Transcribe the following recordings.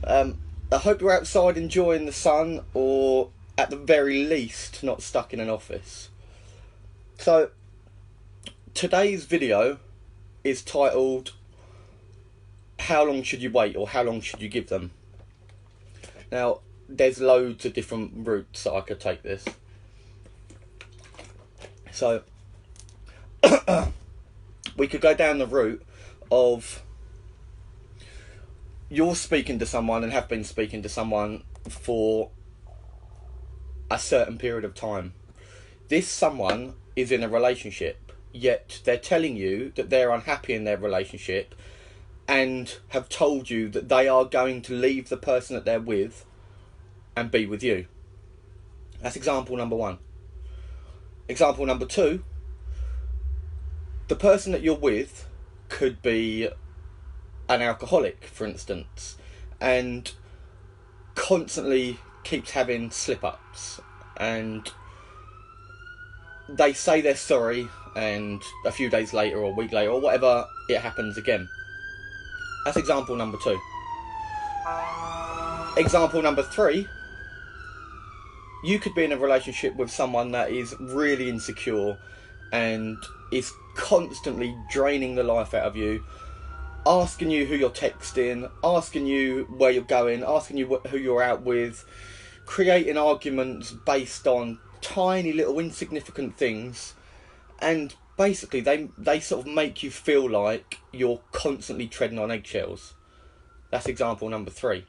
I hope you're outside enjoying the sun, or at the very least, not stuck in an office. So, today's video is titled How Long Should You Wait, or How Long Should You Give Them? Now, there's loads of different routes that I could take this. So, we could go down the route of you're speaking to someone and have been speaking to someone for a certain period of time. This someone is in a relationship, yet they're telling you that they're unhappy in their relationship and have told you that they are going to leave the person that they're with and be with you. That's example number one. Example number two, the person that you're with could be an alcoholic, for instance, and constantly keeps having slip-ups, and they say they're sorry, and a few days later or a week later or whatever, it happens again. That's example number two. Example number three, you could be in a relationship with someone that is really insecure and is constantly draining the life out of you, asking you who you're texting, asking you where you're going, asking you who you're out with, creating arguments based on tiny little insignificant things, and basically they sort of make you feel like you're constantly treading on eggshells. That's example number three.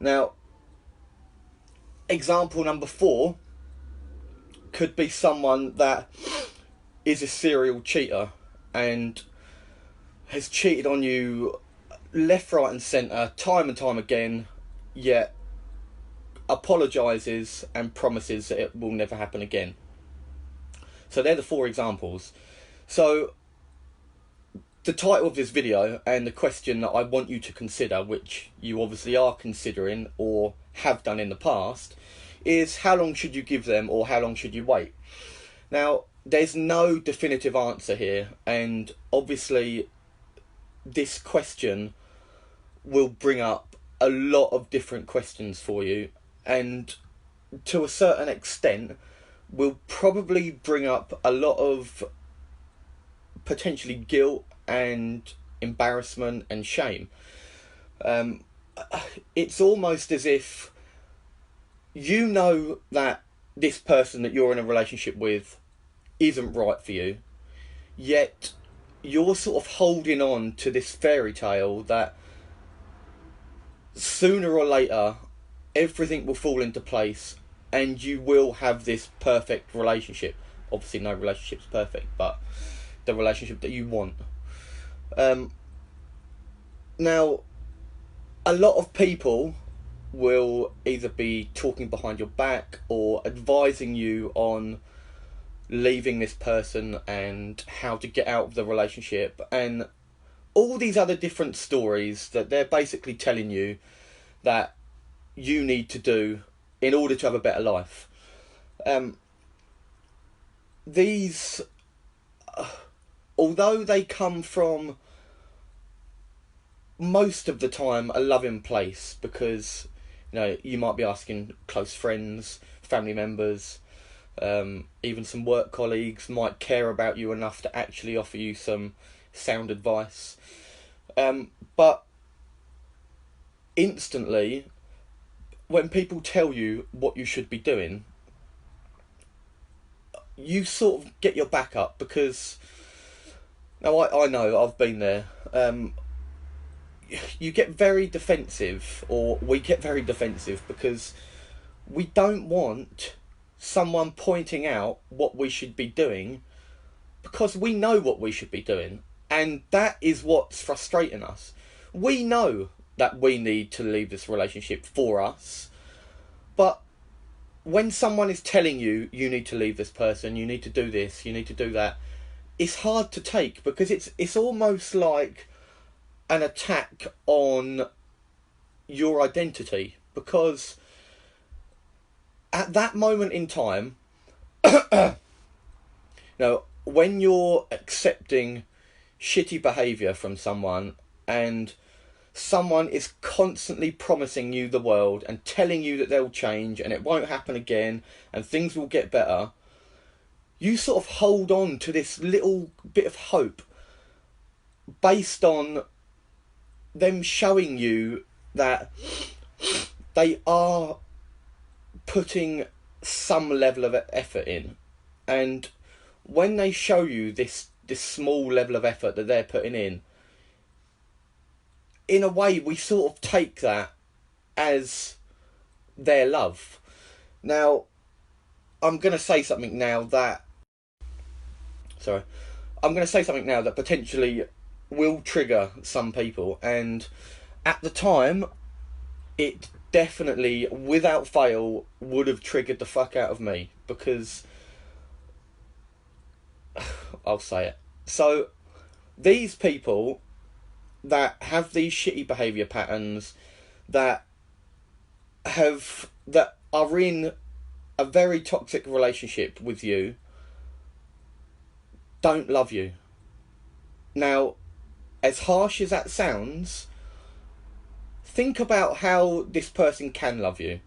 Now, example number four could be someone that is a serial cheater and has cheated on you left, right and centre, time and time again, yet apologises and promises that it will never happen again. So they're the four examples. So the title of this video and the question that I want you to consider, which you obviously are considering or have done in the past, is how long should you give them, or how long should you wait? Now, there's no definitive answer here, and obviously this question will bring up a lot of different questions for you, and to a certain extent will probably bring up a lot of potentially guilt and embarrassment and shame. It's almost as if you know that this person that you're in a relationship with isn't right for you, yet you're sort of holding on to this fairy tale that sooner or later everything will fall into place and you will have this perfect relationship. Obviously no relationship's perfect, but the relationship that you want. Now, a lot of people will either be talking behind your back or advising you on leaving this person and how to get out of the relationship, and all these other different stories that they're basically telling you that you need to do in order to have a better life. These, although they come from most of the time a loving place, because you might be asking close friends, family members, even some work colleagues might care about you enough to actually offer you some sound advice, but instantly when people tell you what you should be doing, you sort of get your back up, because now I know I've been there. You get very defensive, or we get very defensive, because we don't want someone pointing out what we should be doing, because we know what we should be doing, and that is what's frustrating us. We know that we need to leave this relationship for us, but when someone is telling you you need to leave this person, you need to do this, you need to do that, it's hard to take, because it's almost like an attack on your identity, because at that moment in time, when you're accepting shitty behaviour from someone and someone is constantly promising you the world and telling you that they'll change and it won't happen again and things will get better, you sort of hold on to this little bit of hope based on them showing you that they are putting some level of effort in. And when they show you this small level of effort that they're putting in a way we sort of take that as their love. Now, I'm going to say something now that potentially will trigger some people, and at the time it definitely, without fail, would have triggered the fuck out of me, because I'll say it. So these people that have these shitty behaviour patterns, that are in a very toxic relationship with you, don't love you. Now, as harsh as that sounds, think about how this person can love you.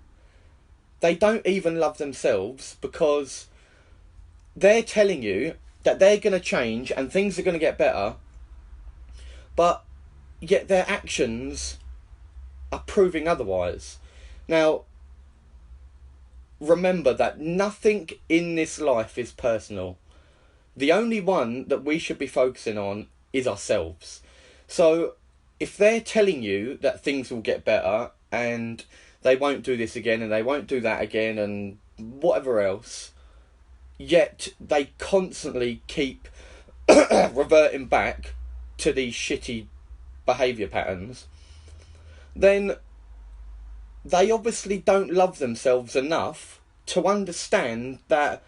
They don't even love themselves, because they're telling you that they're going to change and things are going to get better, but yet their actions are proving otherwise. Now, remember that nothing in this life is personal. The only one that we should be focusing on is ourselves. So if they're telling you that things will get better and they won't do this again and they won't do that again and whatever else, yet they constantly keep reverting back to these shitty behaviour patterns, then they obviously don't love themselves enough to understand that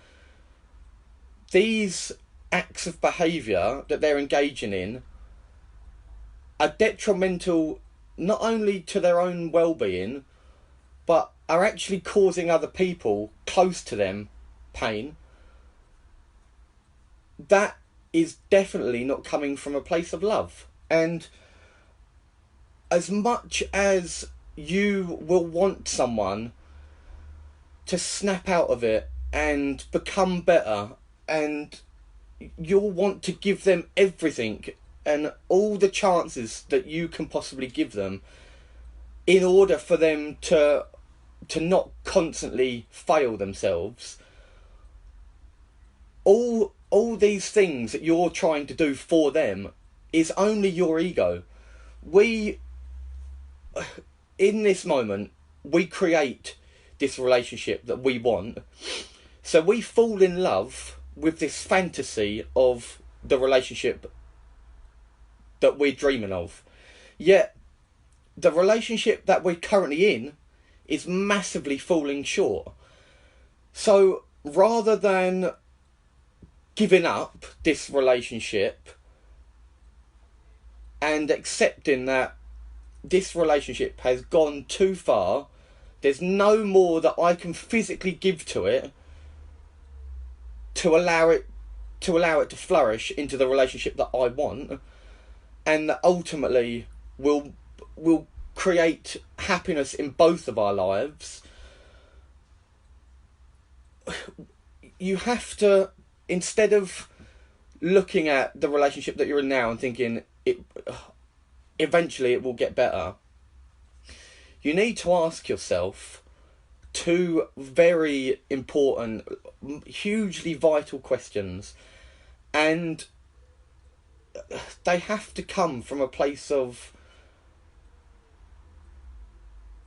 these acts of behaviour that they're engaging in are detrimental not only to their own well-being, but are actually causing other people close to them pain. That is definitely not coming from a place of love. And as much as you will want someone to snap out of it and become better, and you'll want to give them everything and all the chances that you can possibly give them in order for them to not constantly fail themselves, all these things that you're trying to do for them is only your ego. In this moment, we create this relationship that we want. So we fall in love with this fantasy of the relationship that we're dreaming of. Yet, the relationship that we're currently in is massively falling short. So, rather than giving up this relationship and accepting that this relationship has gone too far, there's no more that I can physically give to it to allow it to flourish into the relationship that I want, and that ultimately will create happiness in both of our lives. You have to, instead of looking at the relationship that you're in now and thinking eventually it will get better, you need to ask yourself two very important, hugely vital questions, and they have to come from a place of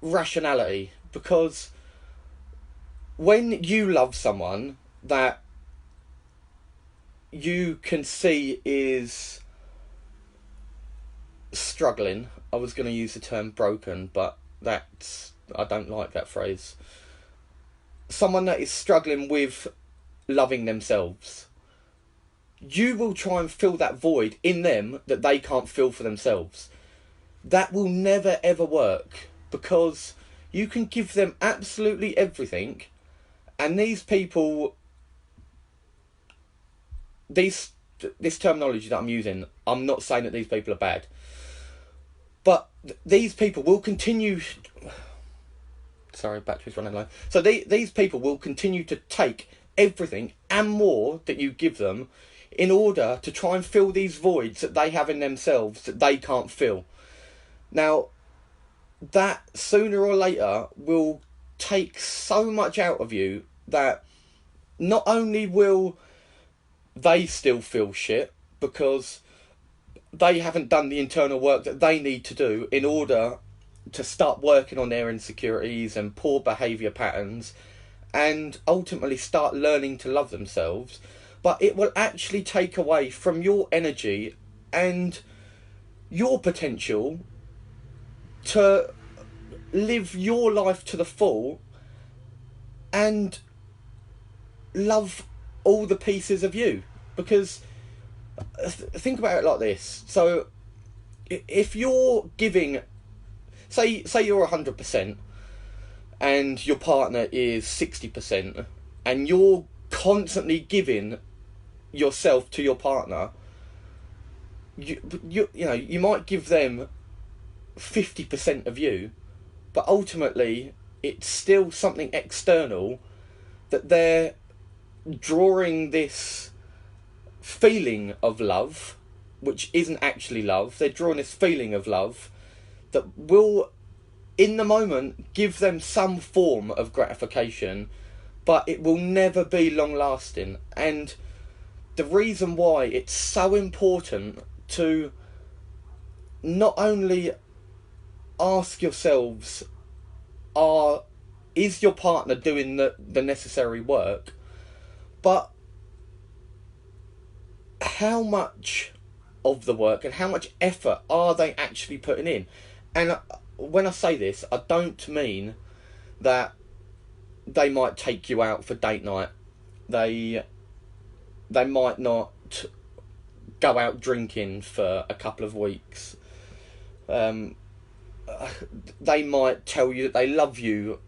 rationality. Because when you love someone that you can see is struggling, I was going to use the term broken, but I don't like that phrase. Someone that is struggling with loving themselves, you will try and fill that void in them that they can't fill for themselves. That will never ever work, because you can give them absolutely everything, and these people, this terminology that I'm using, I'm not saying that these people are bad. But these people will continue. Sorry, battery's running low. So these people will continue to take everything and more that you give them in order to try and fill these voids that they have in themselves that they can't fill. Now, that sooner or later will take so much out of you that not only will they still feel shit because they haven't done the internal work that they need to do in order to start working on their insecurities and poor behaviour patterns and ultimately start learning to love themselves, but it will actually take away from your energy and your potential to live your life to the full and love all the pieces of you. Because think about it like this. So if you're giving, say you're 100% and your partner is 60%, and you're constantly giving yourself to your partner, you know, you might give them 50% of you, but ultimately it's still something external that they're drawing this feeling of love, which isn't actually love. They're drawing this feeling of love that will, in the moment, give them some form of gratification, but it will never be long lasting. And the reason why it's so important to not only ask yourselves, is your partner doing the necessary work, but how much of the work and how much effort are they actually putting in? And when I say this, I don't mean that they might take you out for date night. They might not go out drinking for a couple of weeks. They might tell you that they love you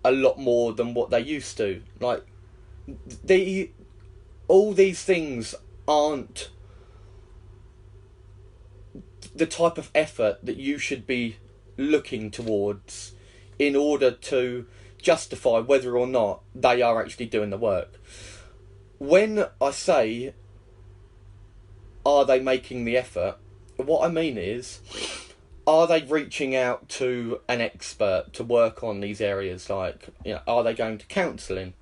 a lot more than what they used to. Like, all these things aren't the type of effort that you should be looking towards in order to justify whether or not they are actually doing the work. When I say, are they making the effort, what I mean is, are they reaching out to an expert to work on these areas? Like, you know, are they going to counselling?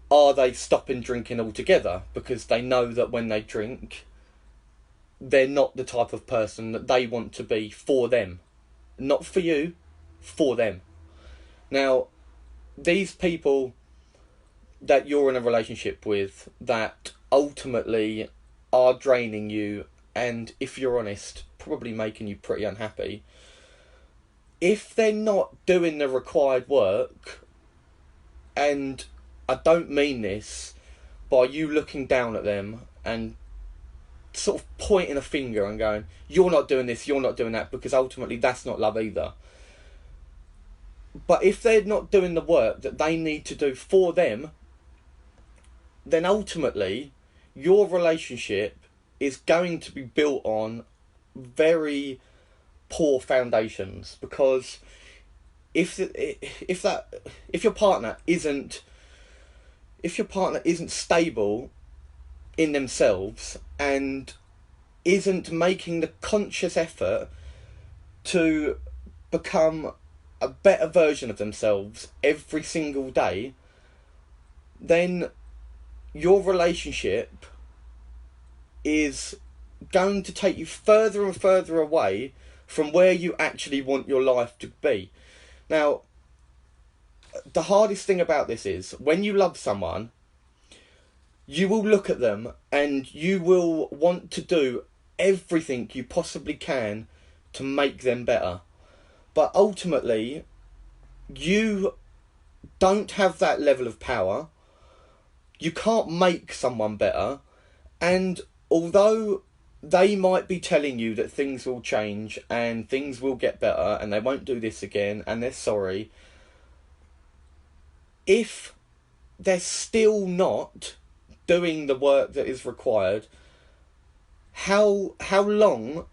Are they stopping drinking altogether because they know that when they drink, they're not the type of person that they want to be for them? Not for you, for them. Now, these people that you're in a relationship with that ultimately are draining you and, if you're honest, probably making you pretty unhappy, if they're not doing the required work, and I don't mean this by you looking down at them and sort of pointing a finger and going, you're not doing this, you're not doing that, because ultimately that's not love either. But if they're not doing the work that they need to do for them, then ultimately your relationship is going to be built on very poor foundations. Because if your partner isn't stable in themselves and isn't making the conscious effort to become a better version of themselves every single day, then your relationship is going to take you further and further away from where you actually want your life to be. Now, the hardest thing about this is, when you love someone, you will look at them and you will want to do everything you possibly can to make them better. But ultimately, you don't have that level of power. You can't make someone better. And although they might be telling you that things will change and things will get better and they won't do this again and they're sorry, if they're still not doing the work that is required, how long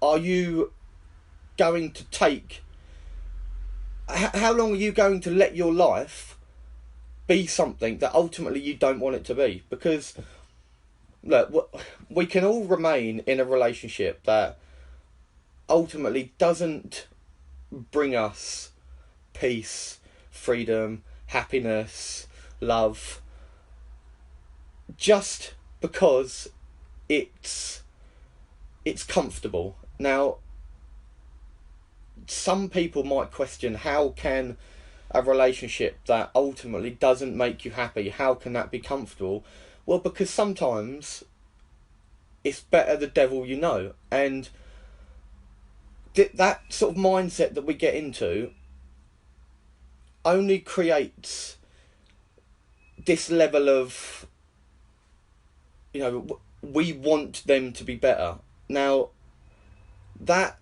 are you going to take... How long are you going to let your life be something that ultimately you don't want it to be? Because, look, we can all remain in a relationship that ultimately doesn't bring us peace, freedom, happiness, love, just because it's comfortable. Now, some people might question, how can a relationship that ultimately doesn't make you happy, how can that be comfortable? Well, because sometimes it's better the devil you know, and that sort of mindset that we get into only creates this level of, we want them to be better. Now, that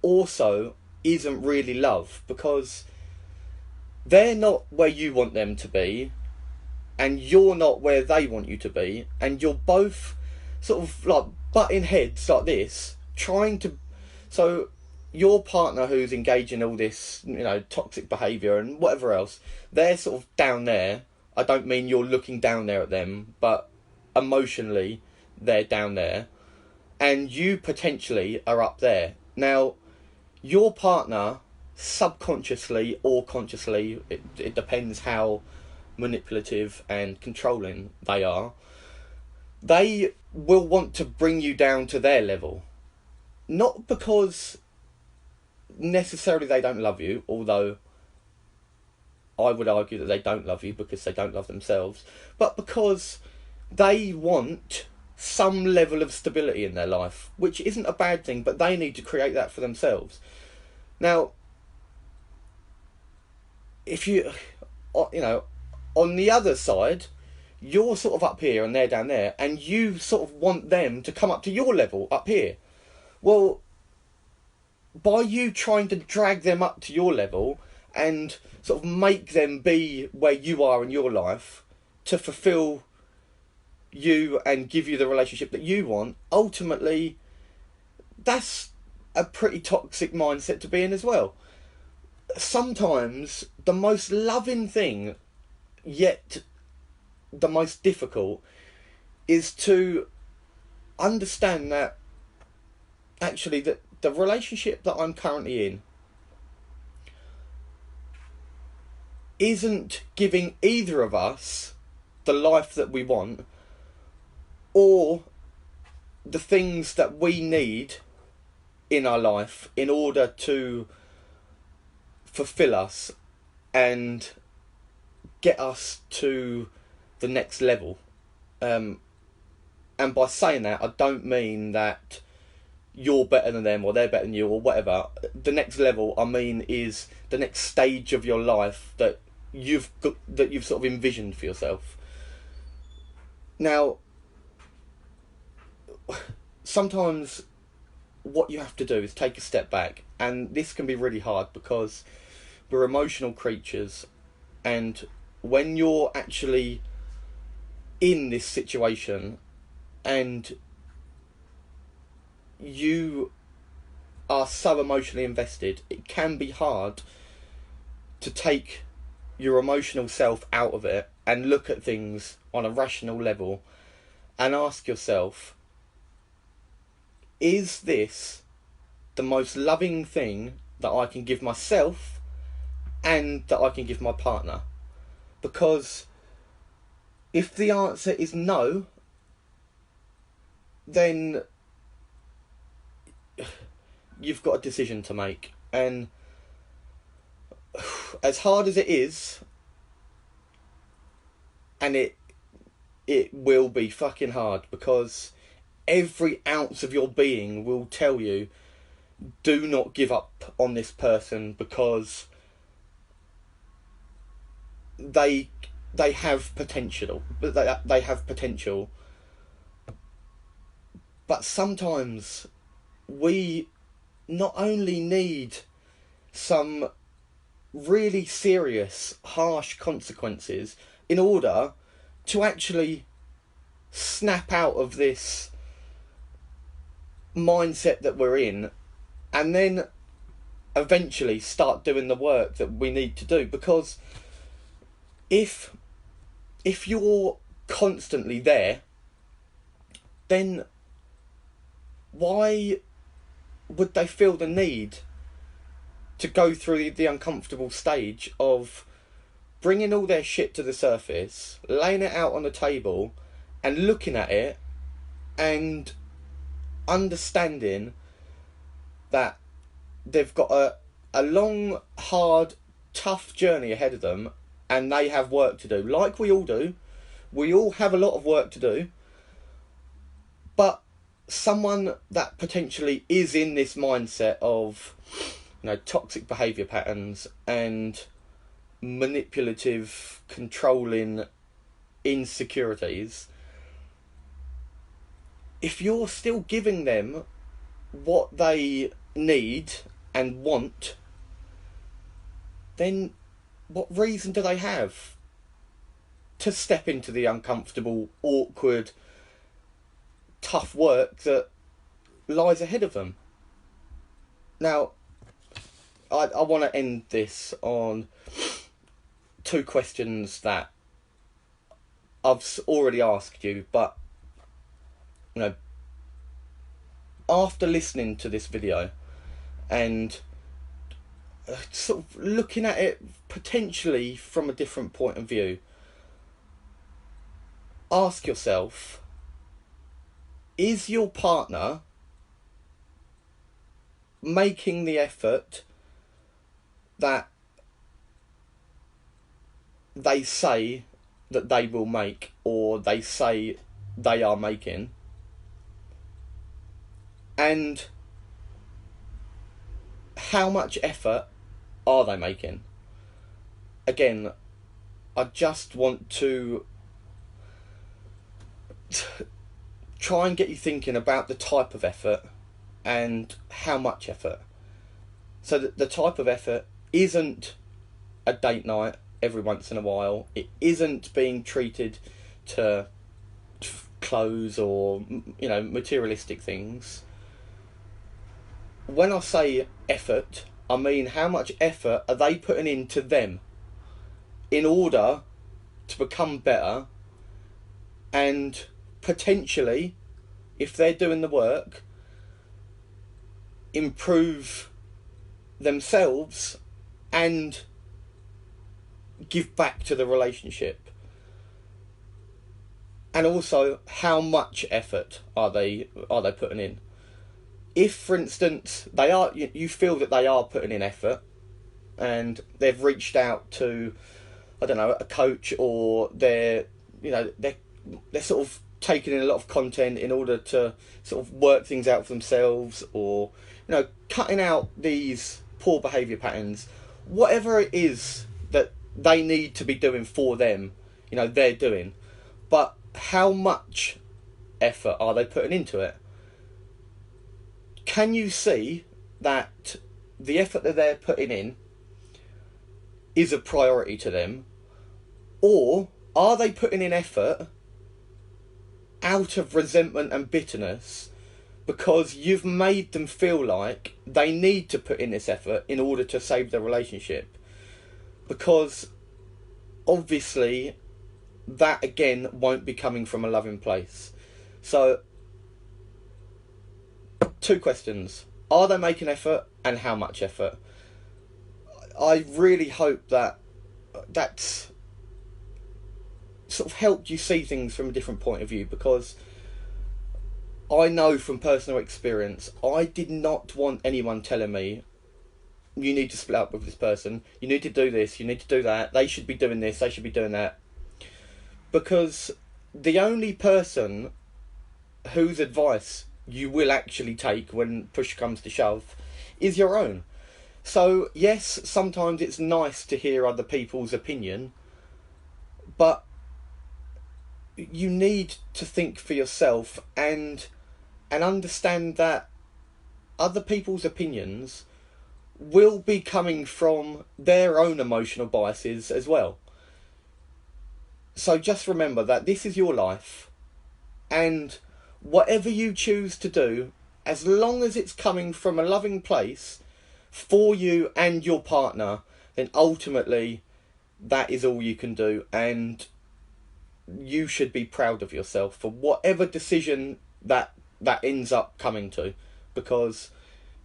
also isn't really love, because they're not where you want them to be, and you're not where they want you to be, and you're both sort of like butting heads like this, trying to... So your partner who's engaging in all this, toxic behaviour and whatever else, they're sort of down there. I don't mean you're looking down there at them, but emotionally they're down there, and you potentially are up there. Now, your partner, subconsciously or consciously, it depends how manipulative and controlling they are, they will want to bring you down to their level. Not because necessarily they don't love you, although I would argue that they don't love you because they don't love themselves, but because they want some level of stability in their life, which isn't a bad thing, but they need to create that for themselves. Now, if you on the other side, you're sort of up here and they're down there, and you sort of want them to come up to your level up here. Well, by you trying to drag them up to your level and sort of make them be where you are in your life to fulfill you and give you the relationship that you want, ultimately, that's a pretty toxic mindset to be in as well. Sometimes the most loving thing, yet the most difficult, is to understand that actually the relationship that I'm currently in isn't giving either of us the life that we want or the things that we need in our life in order to fulfill us and get us to the next level. And by saying that, I don't mean that you're better than them or they're better than you or whatever. The next level, I mean, is the next stage of your life that you've sort of envisioned for yourself. Now, sometimes what you have to do is take a step back, and this can be really hard because we're emotional creatures, and when you're actually in this situation and you are so emotionally invested, it can be hard to take your emotional self out of it and look at things on a rational level and ask yourself, is this the most loving thing that I can give myself and that I can give my partner? Because if the answer is no, then you've got a decision to make. And as hard as it is, and it will be fucking hard, because every ounce of your being will tell you, do not give up on this person, because they have potential. They have potential. But sometimes we not only need some really serious, harsh consequences in order to actually snap out of this mindset that we're in, and then eventually start doing the work that we need to do. Because if you're constantly there, then why would they feel the need to go through the uncomfortable stage of bringing all their shit to the surface, laying it out on the table, and looking at it and understanding that they've got a long, hard, tough journey ahead of them, and they have work to do, like we all do. We all have a lot of work to do. But someone that potentially is in this mindset of, toxic behaviour patterns and manipulative, controlling insecurities, if you're still giving them what they need and want, then what reason do they have to step into the uncomfortable, awkward, tough work that lies ahead of them? Now, I want to end this on 2 questions that I've already asked you, but after listening to this video and sort of looking at it potentially from a different point of view, ask yourself, is your partner making the effort that they say that they will make, or they say they are making? And how much effort are they making? Again, I just want to try and get you thinking about the type of effort and how much effort. So that the type of effort isn't a date night every once in a while. It isn't being treated to clothes or materialistic things. When I say effort, I mean how much effort are they putting into them in order to become better, and potentially, if they're doing the work, improve themselves and give back to the relationship. And also, how much effort are they putting in? If, for instance, you feel that they are putting in effort, and they've reached out to, a coach, or they're sort of taking in a lot of content in order to sort of work things out for themselves, or cutting out these poor behaviour patterns, whatever it is that they need to be doing for them, they're doing. But how much effort are they putting into it? Can you see that the effort that they're putting in is a priority to them? Or are they putting in effort out of resentment and bitterness because you've made them feel like they need to put in this effort in order to save their relationship? Because obviously that again won't be coming from a loving place. So 2 questions: are they making effort, and how much effort? I really hope that that's sort of helped you see things from a different point of view, because I know from personal experience, I did not want anyone telling me, you need to split up with this person, you need to do this, you need to do that, they should be doing this, they should be doing that. Because the only person whose advice you will actually take when push comes to shove is your own. So yes, sometimes it's nice to hear other people's opinion, but you need to think for yourself and understand that other people's opinions will be coming from their own emotional biases as well. So just remember that this is your life, and whatever you choose to do as long as it's coming from a loving place for you and your partner, then ultimately that is all you can do, and you should be proud of yourself for whatever decision that ends up coming to, because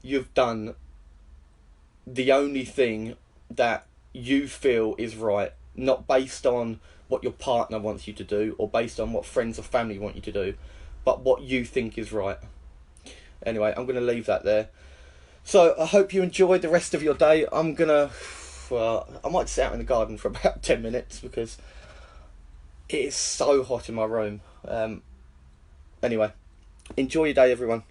you've done the only thing that you feel is right, not based on what your partner wants you to do or based on what friends or family want you to do, but what you think is right. Anyway, I'm going to leave that there. So I hope you enjoyed the rest of your day. I might sit out in the garden for about 10 minutes because it is so hot in my room. Anyway, enjoy your day, everyone.